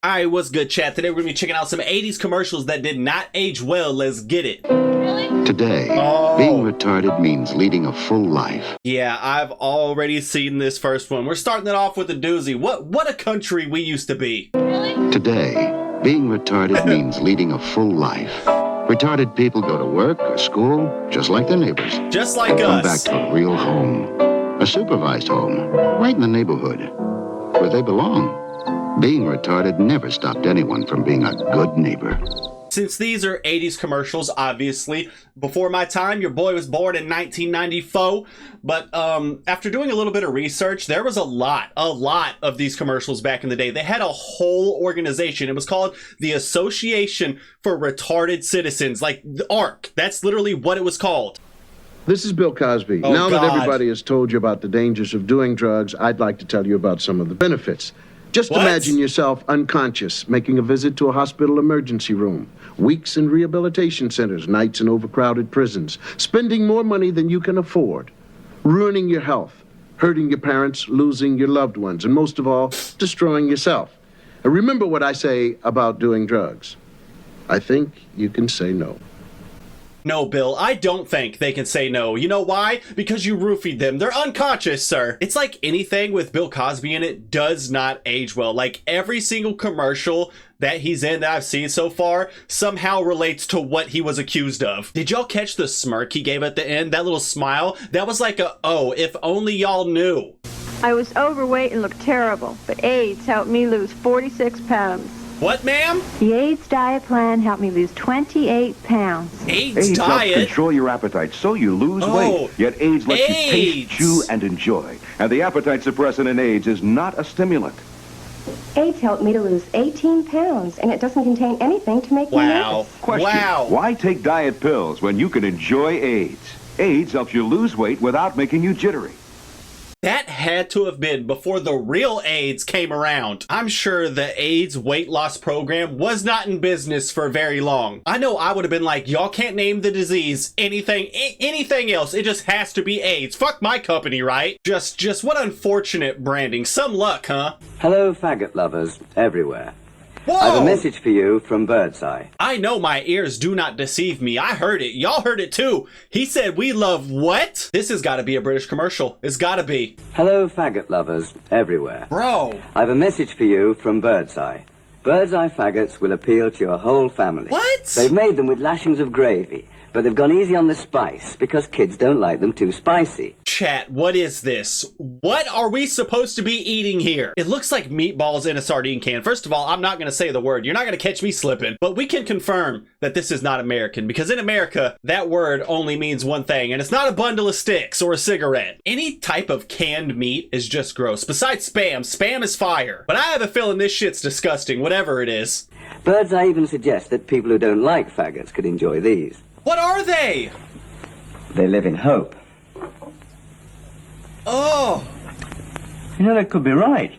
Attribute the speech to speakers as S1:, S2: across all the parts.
S1: Alright, what's good, chat? Today we're gonna be checking out some 80s commercials that did not age well. Let's get it.
S2: Today, being retarded means leading a full life.
S1: Yeah, I've already seen this first one. We're starting it off with a doozy. What a country we used to be.
S2: Today, being retarded means leading a full life. Retarded people go to work or school just like their neighbors.
S1: Just like
S2: Come back
S1: us.
S2: to a real home. A supervised home, right in the neighborhood, where they belong. Being retarded never stopped anyone from being a good neighbor.
S1: Since these are 80s commercials, obviously, before my time, your boy was born in 1994. But after doing a little bit of research, there was a lot of these commercials back in the day. They had a whole organization. It was called the Association for Retarded Citizens, like the ARC. That's literally what it was called.
S3: This is Bill Cosby.
S1: Oh,
S3: now
S1: God.
S3: that everybody has told you about the dangers of doing drugs, I'd like to tell you about some of the benefits. Just
S1: What?
S3: imagine yourself unconscious, making a visit to a hospital emergency room, weeks in rehabilitation centers, nights in overcrowded prisons, spending more money than you can afford, ruining your health, hurting your parents, losing your loved ones, and most of all, destroying yourself. And remember what I say about doing drugs. I think you can say no.
S1: No, Bill, I don't think they can say no. You know why? Because you roofied them. They're unconscious, sir. It's like anything with Bill Cosby in it does not age well. Like every single commercial that he's in that I've seen so far somehow relates to what he was accused of. Did y'all catch the smirk he gave at the end? That little smile? That was like a, oh, if only y'all knew.
S4: I was overweight and looked terrible, but AIDS helped me lose 46 pounds.
S1: What, ma'am?
S4: The AIDS diet plan helped me lose 28 pounds.
S1: AIDS
S5: AIDS helps
S1: diet?
S5: control your appetite so you lose
S1: Oh,
S5: weight. Yet AIDS lets you
S1: AIDS.
S5: taste, chew, and enjoy. And the appetite suppressant in AIDS is not a stimulant.
S6: AIDS helped me to lose 18 pounds, and it doesn't contain anything to make me
S1: Wow.
S6: nervous.
S5: Question,
S1: Wow.
S5: why take diet pills when you can enjoy AIDS? AIDS helps you lose weight without making you jittery.
S1: That had to have been before the real AIDS came around. I'm sure the AIDS weight loss program was not in business for very long. I know I would have been like, y'all can't name the disease anything else. It just has to be AIDS. Fuck my company, right? Just what unfortunate branding. Some luck, huh?
S7: Hello, faggot lovers everywhere.
S1: Whoa!
S7: I have a message for you from Birdseye.
S1: I know my ears do not deceive me. I heard it. Y'all heard it too. He said we love what? This has got to be a British commercial. It's got to be.
S7: Hello, faggot lovers everywhere.
S1: Bro.
S7: I have a message for you from Birdseye. Birdseye faggots will appeal to your whole family.
S1: What?
S7: They've made them with lashings of gravy, but they've gone easy on the spice because kids don't like them too spicy.
S1: Chat, what is this? What are we supposed to be eating here? It looks like meatballs in a sardine can. First of all, I'm not going to say the word. You're not going to catch me slipping. But we can confirm that this is not American, because in America, that word only means one thing, and it's not a bundle of sticks or a cigarette. Any type of canned meat is just gross. Besides Spam. Spam is fire. But I have a feeling this shit's disgusting, whatever it is.
S7: Birdseye even suggests that people who don't like faggots could enjoy these.
S1: What are they?
S7: They live in hope.
S1: Oh.
S7: You know, that could be right.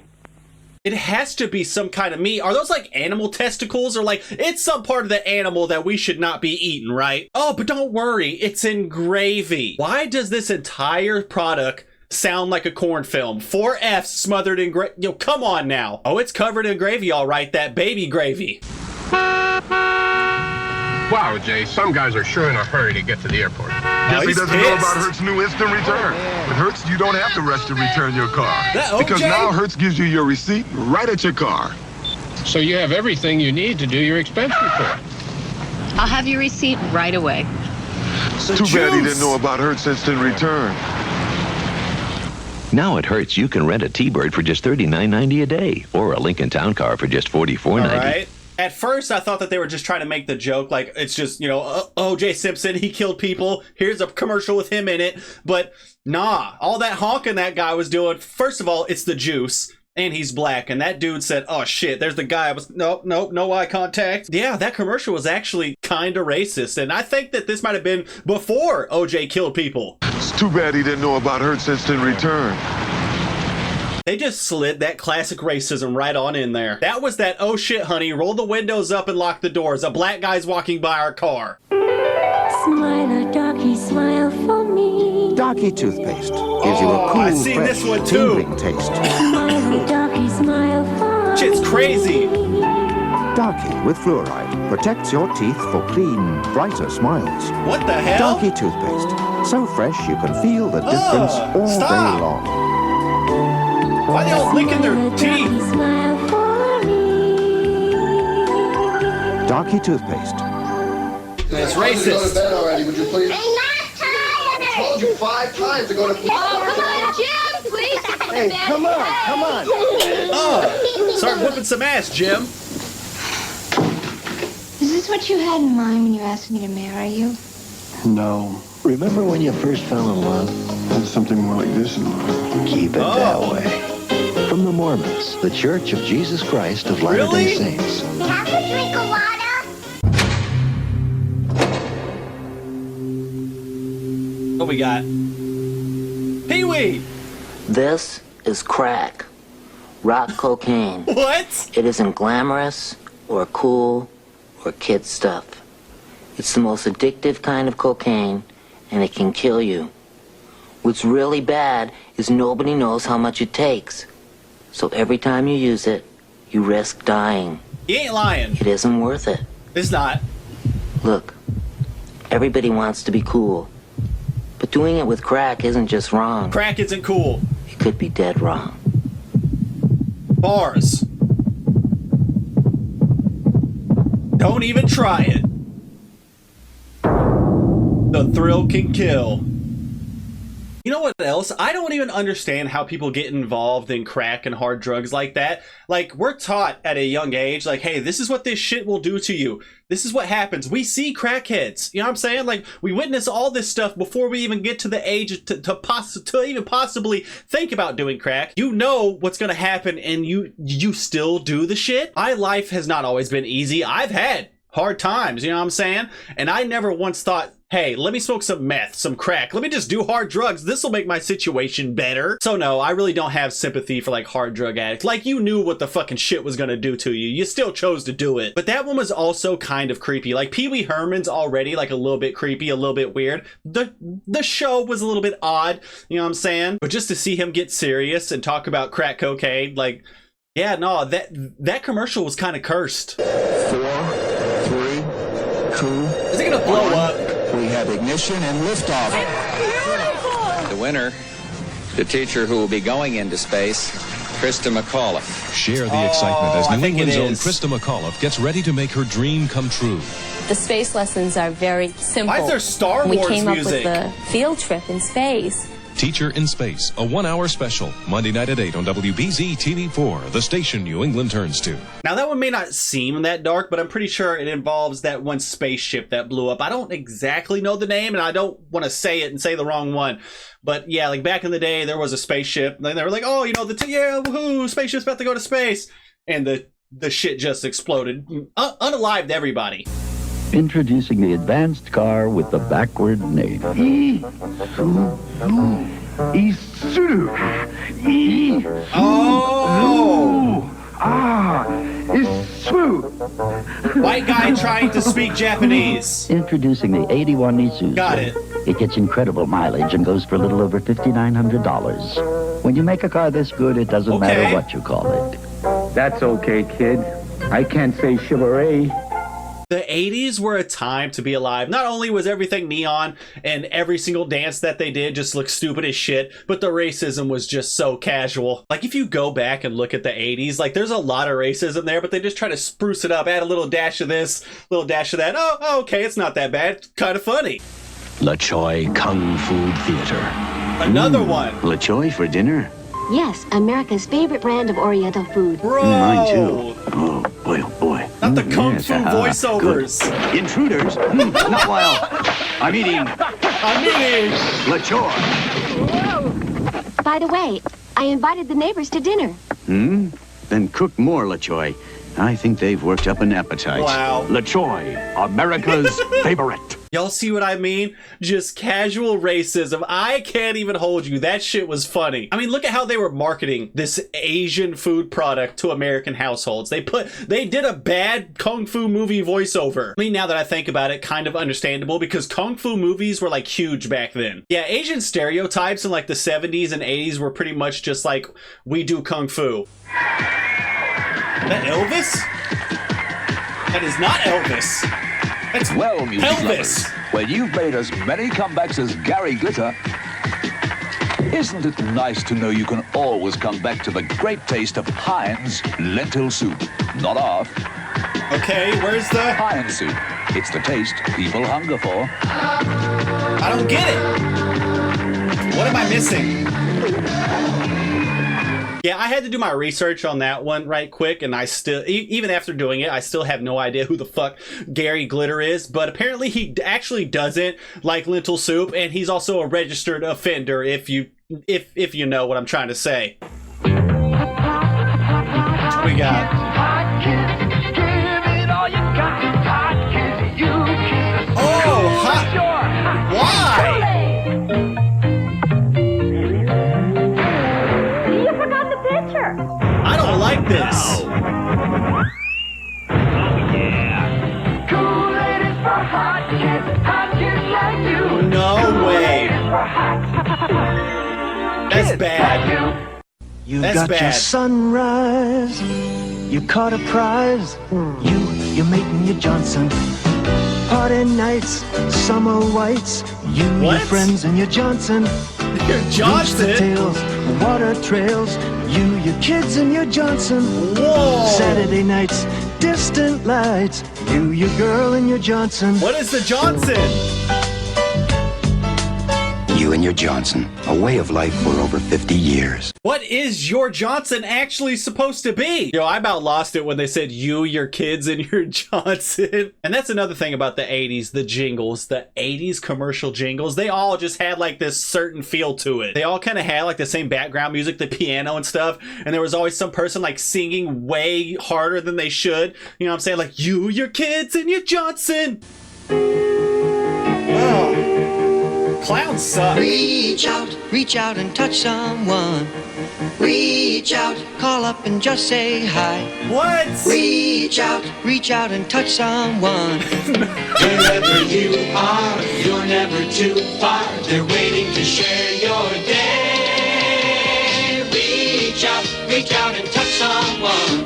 S1: It has to be some kind of meat. Are those like animal testicles, or like it's some part of the animal that we should not be eating, right? Oh, but don't worry, it's in gravy. Why does this entire product sound like a corn film? 4 F's smothered in gravy. Yo, come on now. Oh, it's covered in gravy, all right, that baby gravy.
S8: Wow, Jay, some guys are sure in a hurry to get to the airport.
S1: Oh,
S9: He
S1: he's
S9: doesn't know about
S1: pissed.
S9: Hertz new instant return. With Hertz, you don't have to rush to return your car.
S1: That
S9: Because
S1: OJ?
S9: now Hertz gives you your receipt right at your car.
S8: So you have everything you need to do your expense report.
S10: I'll have your receipt right away.
S9: Too bad he didn't know about Hertz instant return.
S11: Now at Hertz, you can rent a T-Bird for just $39.90 a day, or a Lincoln Town Car for just $44.90.
S1: All right. At first, I thought that they were just trying to make the joke, like, it's just, you know, OJ Simpson, he killed people. Here's a commercial with him in it. But, nah, all that honking that guy was doing, first of all, it's the juice, and he's black. And that dude said, oh, shit, there's the guy. I was, nope, no eye contact. Yeah, that commercial was actually kind of racist. And I think that this might have been before OJ killed people.
S9: It's too bad he didn't know about Hertz instant return.
S1: They just slid that classic racism right on in there. That was that, oh shit, honey, roll the windows up and lock the doors. A black guy's walking by our car.
S6: Smile, darky, smile for me.
S12: Darky Toothpaste gives you a cool,
S1: I've seen
S12: fresh,
S1: this one too.
S12: tingling taste.
S6: Smile, darky, smile for me.
S1: Shit's crazy.
S12: Darky with fluoride protects your teeth for clean, brighter smiles.
S1: What the hell?
S12: Darky toothpaste. So fresh you can feel the difference all day long.
S1: Why are they all licking their teeth?
S12: Darky toothpaste.
S1: It's racist.
S9: Go to bed already, would you please? I told you 5 times to go to bed.
S13: Jim, please.
S9: Hey, come on.
S1: Start whipping some ass, Jim.
S13: Is this what you had in mind when you asked me to marry you?
S14: No. Remember when you first fell in love? Had something more like this in mind. Keep it that way. From the Mormons, the Church of Jesus Christ of Latter-day Saints.
S13: Have a drink of water?
S1: What we got? Peewee!
S15: This is crack. Rock cocaine.
S1: What?
S15: It isn't glamorous or cool or kid stuff. It's the most addictive kind of cocaine, and it can kill you. What's really bad is nobody knows how much it takes. So every time you use it, you risk dying.
S1: You ain't lying.
S15: It isn't worth it.
S1: It's not.
S15: Look, everybody wants to be cool. But doing it with crack isn't just wrong.
S1: Crack isn't cool.
S15: It could be dead wrong.
S1: Bars. Don't even try it. The thrill can kill. You know what else? I don't even understand how people get involved in crack and hard drugs like that. Like, we're taught at a young age, like, hey, this is what this shit will do to you. This is what happens. We see crackheads. You know what I'm saying? Like, we witness all this stuff before we even get to the age to even possibly think about doing crack. You know what's gonna happen, and you still do the shit. My life has not always been easy. I've had hard times, you know what I'm saying? And I never once thought, hey, let me smoke some meth, some crack. Let me just do hard drugs. This will make my situation better. So no, I really don't have sympathy for like hard drug addicts. Like, you knew what the fucking shit was gonna do to you. You still chose to do it. But that one was also kind of creepy. Like, Peewee Herman's already like a little bit creepy, a little bit weird. The show was a little bit odd, you know what I'm saying? But just to see him get serious and talk about crack cocaine, like, yeah, no, that commercial was kind of cursed.
S12: 4, 3, 2.
S1: Is it gonna blow up?
S12: We have ignition and liftoff.
S16: The winner, the teacher who will be going into space, Krista McAuliffe.
S17: Share the excitement as New England's own
S1: is.
S17: Krista McAuliffe gets ready to make her dream come true.
S18: The space lessons are very simple.
S1: Why is there Star Wars
S18: We came
S1: music?
S18: up with the field trip in space.
S17: Teacher in Space, a 1-hour special, Monday night at 8 on WBZ TV4, the station New England turns to.
S1: Now, that one may not seem that dark, but I'm pretty sure it involves that one spaceship that blew up. I don't exactly know the name, and I don't want to say it and say the wrong one. But yeah, like back in the day, there was a spaceship, and they were like, oh, you know, yeah, woohoo, spaceship's about to go to space. And the shit just exploded. Unalived everybody.
S19: Introducing the advanced car with the backward name.
S9: Isuzu. Isuzu.
S1: White guy trying to speak Japanese.
S19: Introducing the 81 Isuzu.
S1: Got it.
S19: It gets incredible mileage and goes for a little over $5,900. When you make a car this good, it doesn't matter what you call it.
S20: That's okay, kid. I can't say chivalry.
S1: The 80s were a time to be alive. Not only was everything neon and every single dance that they did just looked stupid as shit, but the racism was just so casual. Like, if you go back and look at the 80s, like, there's a lot of racism there, but they just try to spruce it up, add a little dash of this, little dash of that. Oh, okay, it's not that bad. It's kind of funny.
S21: La Choi Kung Fu Theater.
S1: Another one.
S21: La Choi for dinner?
S22: Yes, America's favorite brand of Oriental food.
S1: Bro!
S21: Mine too. Oh, boy, oh, boy.
S1: Not the Kung Fu voiceovers.
S21: Good. Intruders? Not while I'm eating. La Choi.
S22: By the way, I invited the neighbors to dinner.
S21: Then cook more, La Choi. I think they've worked up an appetite.
S1: Wow.
S21: La Choi, America's favorite.
S1: Y'all see what I mean? Just casual racism. I can't even hold you. That shit was funny. I mean, look at how they were marketing this Asian food product to American households. They did a bad Kung Fu movie voiceover. I mean, now that I think about it, kind of understandable because Kung Fu movies were like huge back then. Yeah, Asian stereotypes in like the 70s and 80s were pretty much just like, we do Kung Fu. That Elvis? That is not Elvis. That's
S2: well, music
S1: Elvis.
S2: lovers, when you've made as many comebacks as Gary Glitter, isn't it nice to know you can always come back to the great taste of Heinz lentil soup? Not off.
S1: Okay, where's the
S2: Heinz soup? It's the taste people hunger for.
S1: I don't get it. What am I missing? Yeah, I had to do my research on that one right quick, and I still, even after doing it, I still have no idea who the fuck Gary Glitter is, but apparently he actually doesn't like lentil soup, and he's also a registered offender, if you know what I'm trying to say. What we got? Oh, hot! Why? I don't like this.
S3: Oh yeah. Kool-Aid is for hot kids like you.
S1: No way. That's bad.
S23: You
S1: That's
S23: got
S1: bad.
S23: your sunrise. You caught a prize. You're making your Johnson. Party nights, summer whites. Your friends and your Johnson.
S1: Your Johnson?
S23: Rooster tails, water trails. Your kids and your Johnson.
S1: Whoa.
S23: Saturday nights, distant lights. Your girl and your Johnson.
S1: What is the Johnson?
S24: You and your Johnson, a way of life for over 50 years.
S1: What is your Johnson actually supposed to be? Yo, I about lost it when they said you, your kids, and your Johnson. And that's another thing about the 80s, the jingles, the 80s commercial jingles. They all just had like this certain feel to it. They all kind of had like the same background music, the piano and stuff. And there was always some person like singing way harder than they should. You know what I'm saying? Like you, your kids, and your Johnson. Oh. Clowns suck.
S3: Reach out and touch someone. Reach out, call up and just say hi.
S1: What?
S3: Reach out and touch someone. Wherever you are, you're never too far. They're waiting to share your day. Reach out and touch someone.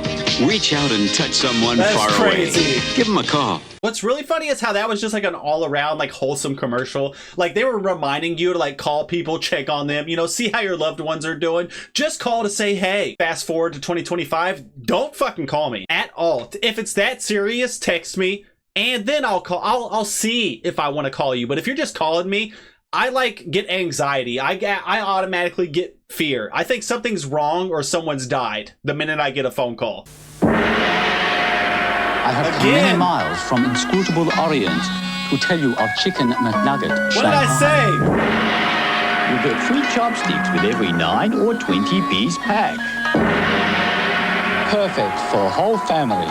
S25: Reach out and touch someone
S1: That's
S25: far
S1: crazy.
S25: away. Give them a call.
S1: What's really funny is how that was just like an all around like wholesome commercial. Like they were reminding you to like call people, check on them, you know, see how your loved ones are doing. Just call to say, hey. Fast forward to 2025, don't fucking call me at all. If it's that serious, text me and then I'll call. I'll see if I want to call you. But if you're just calling me, I like get anxiety. I automatically get fear. I think something's wrong or someone's died the minute I get a phone call.
S26: I have come many miles from inscrutable Orient to tell you of Chicken McNugget.
S1: What did I say?
S26: You get free chopsticks with every 9 or 20 piece pack. Perfect for whole family.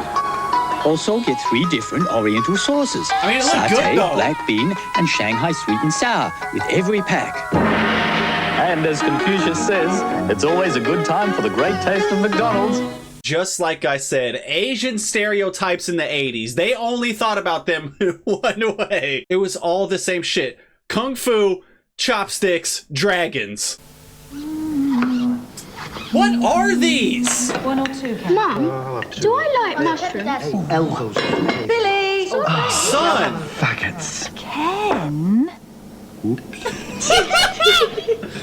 S26: Also get 3 different Oriental sauces.
S1: I mean, it looked good, though.
S26: Black bean, and Shanghai sweet and sour with every pack. And as Confucius says, it's always a good time for the great taste of McDonald's.
S1: Just like I said, Asian stereotypes in the 80s, they only thought about them one way. It was all the same shit. Kung Fu, chopsticks, dragons. What are these?
S27: 1 or 2, Ken?
S22: Mum, do I like mushrooms?
S27: Billy!
S1: Son!
S27: Faggots. Ken?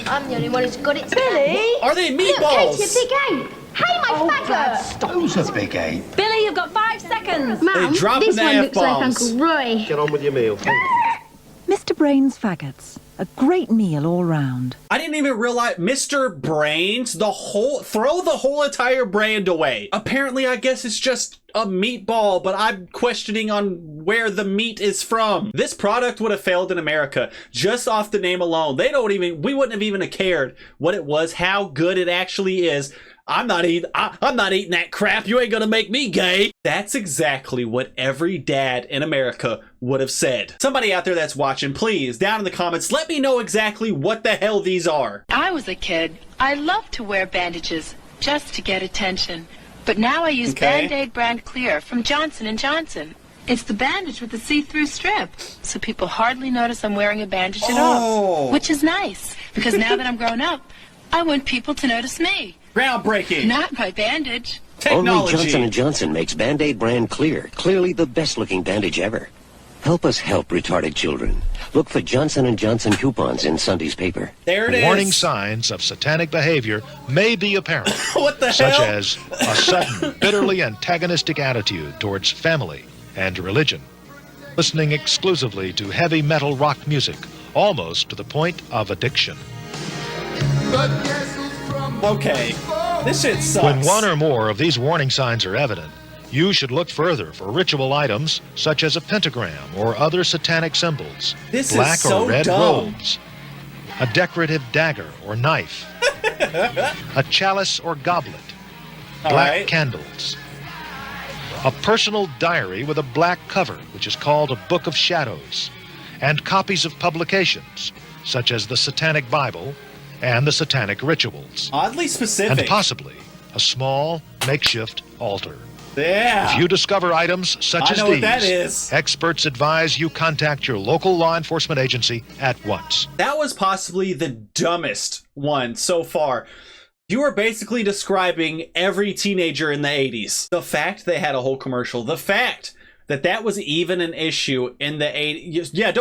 S13: I'm the only one who's got it.
S27: Billy!
S1: Are they
S22: Look,
S1: meatballs?
S22: Kate's a big ape. Hey, my faggot!
S14: Stop. Who's a big ape?
S27: Billy, you've got 5 seconds.
S22: Mum,
S1: dropping
S22: this
S1: the
S22: one looks like
S1: F-bombs.
S22: Uncle Roy.
S14: Get on with your meal.
S27: Mr. Brain's Faggots. A great meal all round.
S1: I didn't even realize Mr. Brains, throw the whole entire brand away. Apparently, I guess it's just a meatball, but I'm questioning on where the meat is from. This product would have failed in America just off the name alone. We wouldn't have even cared what it was, how good it actually is. I'm not eating that crap. You ain't gonna make me gay. That's exactly what every dad in America would have said. Somebody out there that's watching, please, down in the comments, let me know exactly what the hell these are.
S10: I was a kid. I loved to wear bandages just to get attention. But now I use Band-Aid brand clear from Johnson & Johnson. It's the bandage with the see-through strip, so people hardly notice I'm wearing a bandage at all. Which is nice, because now that I'm grown up, I want people to notice me.
S1: Groundbreaking.
S10: Not my bandage.
S1: Technology.
S4: Only Johnson & Johnson makes Band-Aid brand clear. Clearly the best-looking bandage ever. Help us help retarded children. Look for Johnson & Johnson coupons in Sunday's paper.
S1: There it is.
S5: Warning signs of satanic behavior may be apparent.
S1: What the
S5: such
S1: hell?
S5: As a sudden, bitterly antagonistic attitude towards family and religion. Listening exclusively to heavy metal rock music, almost to the point of addiction.
S1: Okay, this shit sucks.
S5: When one or more of these warning signs are evident, you should look further for ritual items such as a pentagram or other satanic symbols,
S1: This
S5: black
S1: is so
S5: or red
S1: dumb.
S5: robes, a decorative dagger or knife, a chalice or goblet,
S1: All
S5: black
S1: right.
S5: candles, a personal diary with a black cover, which is called a Book of Shadows, and copies of publications such as the Satanic Bible and the Satanic Rituals.
S1: Oddly specific.
S5: And possibly a small makeshift altar.
S1: Yeah.
S5: If you discover items such
S1: I
S5: as
S1: know
S5: these,
S1: what that is.
S5: experts advise you contact your local law enforcement agency at once.
S1: That was possibly the dumbest one so far. You are basically describing every teenager in the 80s. The fact they had a whole commercial, the fact that that was even an issue in the 80s. Yeah,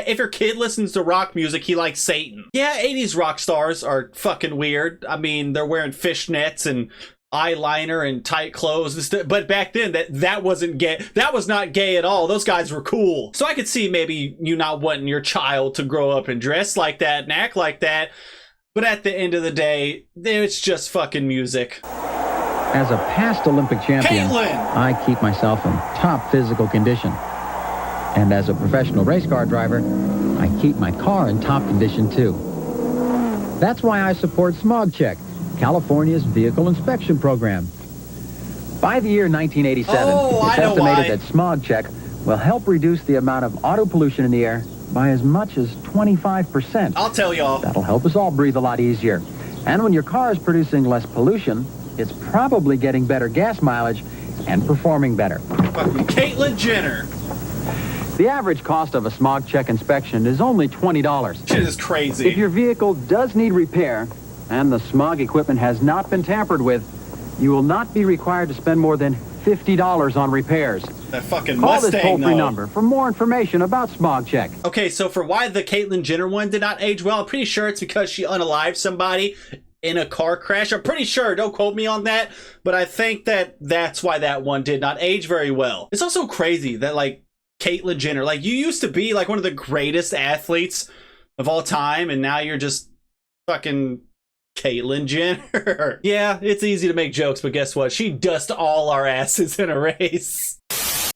S1: if your kid listens to rock music, he likes Satan. Yeah, 80s rock stars are fucking weird. I mean, they're wearing fishnets and eyeliner and tight clothes and stuff. But back then, that wasn't gay. That was not gay at all. Those guys were cool. So I could see maybe you not wanting your child to grow up and dress like that and act like that. But at the end of the day, it's just fucking music.
S6: As a past Olympic champion,
S1: Caitlyn!
S6: I keep myself in top physical condition. And as a professional race car driver, I keep my car in top condition too. That's why I support Smog Check, California's vehicle inspection program. By the year 1987, it's estimated that Smog Check will help reduce the amount of auto pollution in the air by as much as 25%.
S1: I'll tell y'all.
S6: That'll help us all breathe a lot easier. And when your car is producing less pollution, it's probably getting better gas mileage and performing better.
S1: Caitlyn Jenner.
S6: The average cost of a smog check inspection is only $20.
S1: Shit is crazy.
S6: If your vehicle does need repair and the smog equipment has not been tampered with, you will not be required to spend more than $50 on repairs.
S1: That fucking
S6: Call
S1: Mustang,
S6: this toll-free
S1: though.
S6: number for more information about Smog Check.
S1: Okay, so for why the Caitlyn Jenner one did not age well, I'm pretty sure it's because she unalived somebody in a car crash. I'm pretty sure, don't quote me on that, but I think that's why that one did not age very well. It's also crazy that, like, Caitlyn Jenner, like, you used to be, like, one of the greatest athletes of all time, and now you're just fucking Caitlyn Jenner. Yeah, it's easy to make jokes, but guess what? She dust all our asses in a race.